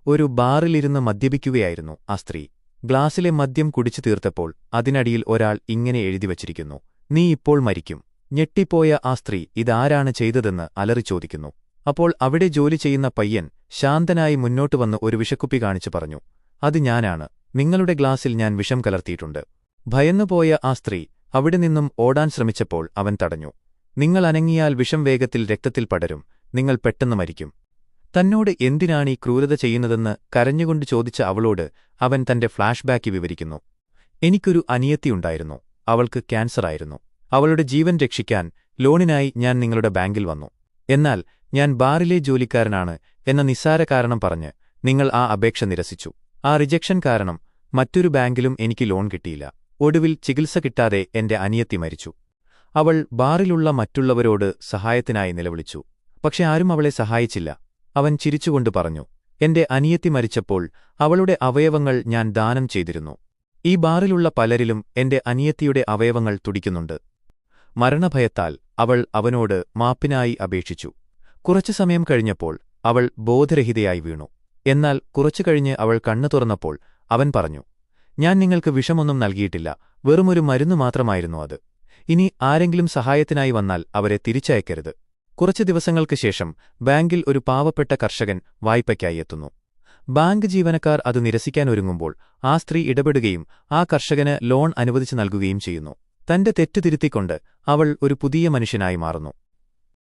ഒരു ബാറിലിരുന്ന് മദ്യപിക്കുകയായിരുന്നു ആ സ്ത്രീ. ഗ്ലാസിലെ മദ്യം കുടിച്ചു തീർത്തപ്പോൾ അതിനടിയിൽ ഒരാൾ ഇങ്ങനെ എഴുതിവച്ചിരിക്കുന്നു: നീ ഇപ്പോൾ മരിക്കും. ഞെട്ടിപ്പോയ ആ സ്ത്രീ ഇതാരാണ് ചെയ്തതെന്ന് അലറി ചോദിക്കുന്നു. അപ്പോൾ അവിടെ ജോലി ചെയ്യുന്ന പയ്യൻ ശാന്തനായി മുന്നോട്ട് വന്ന് ഒരു വിഷക്കുപ്പി കാണിച്ചു പറഞ്ഞു: അത് ഞാനാണ്, നിങ്ങളുടെ ഗ്ലാസിൽ ഞാൻ വിഷം കലർത്തിയിട്ടുണ്ട്. ഭയന്നുപോയ ആ സ്ത്രീ അവിടെ നിന്നും ഓടാൻ ശ്രമിച്ചപ്പോൾ അവൻ തടഞ്ഞു. നിങ്ങൾ അനങ്ങിയാൽ വിഷം വേഗത്തിൽ രക്തത്തിൽ പടരും, നിങ്ങൾ പെട്ടെന്ന് മരിക്കും. തന്നോട് എന്തിനാണീ ക്രൂരത ചെയ്യുന്നതെന്ന് കരഞ്ഞുകൊണ്ട് ചോദിച്ച അവളോട് അവൻ തന്റെ ഫ്ലാഷ്ബാക്ക് വിവരിക്കുന്നു. എനിക്കൊരു അനിയത്തിയുണ്ടായിരുന്നു, അവൾക്ക് ക്യാൻസറായിരുന്നു. അവളുടെ ജീവൻ രക്ഷിക്കാൻ ലോണിനായി ഞാൻ നിങ്ങളുടെ ബാങ്കിൽ വന്നു. എന്നാൽ ഞാൻ ബാറിലെ ജോലിക്കാരനാണ് എന്ന നിസ്സാര കാരണം പറഞ്ഞ് നിങ്ങൾ ആ അപേക്ഷ നിരസിച്ചു. ആ റിജക്ഷൻ കാരണം മറ്റൊരു ബാങ്കിലും എനിക്ക് ലോൺ കിട്ടിയില്ല. ഒടുവിൽ ചികിത്സ കിട്ടാതെ എന്റെ അനിയത്തി മരിച്ചു. അവൾ ബാറിലുള്ള മറ്റുള്ളവരോട് സഹായത്തിനായി നിലവിളിച്ചു, പക്ഷെ ആരും അവളെ സഹായിച്ചില്ല. അവൻ ചിരിച്ചുകൊണ്ട് പറഞ്ഞു: എന്റെ അനിയത്തി മരിച്ചപ്പോൾ അവളുടെ അവയവങ്ങൾ ഞാൻ ദാനം ചെയ്തിരുന്നു. ഈ ബാറിലുള്ള പലരിലും എന്റെ അനിയത്തിയുടെ അവയവങ്ങൾ തുടിക്കുന്നുണ്ട്. മരണഭയത്താൽ അവൾ അവനോട് മാപ്പിനായി അപേക്ഷിച്ചു. കുറച്ചു സമയം കഴിഞ്ഞപ്പോൾ അവൾ ബോധരഹിതയായി വീണു. എന്നാൽ കുറച്ചുകഴിഞ്ഞ് അവൾ കണ്ണു തുറന്നപ്പോൾ അവൻ പറഞ്ഞു: ഞാൻ നിങ്ങൾക്ക് വിഷമൊന്നും നൽകിയിട്ടില്ല, വെറുമൊരു മരുന്നു മാത്രമായിരുന്നു അത്. ഇനി ആരെങ്കിലും സഹായത്തിനായി വന്നാൽ അവരെ തിരിച്ചയക്കരുത്. കുറച്ചു ദിവസങ്ങൾക്ക് ശേഷം ബാങ്കിൽ ഒരു പാവപ്പെട്ട കർഷകൻ വായ്പയ്ക്കായി എത്തുന്നു. ബാങ്ക് ജീവനക്കാർ അത് നിരസിക്കാനൊരുങ്ങുമ്പോൾ ആ സ്ത്രീ ഇടപെടുകയും ആ കർഷകന് ലോൺ അനുവദിച്ചു നൽകുകയും ചെയ്യുന്നു. തന്റെ തെറ്റ് തിരുത്തിക്കൊണ്ട് അവൾ ഒരു പുതിയ മനുഷ്യനായി മാറുന്നു.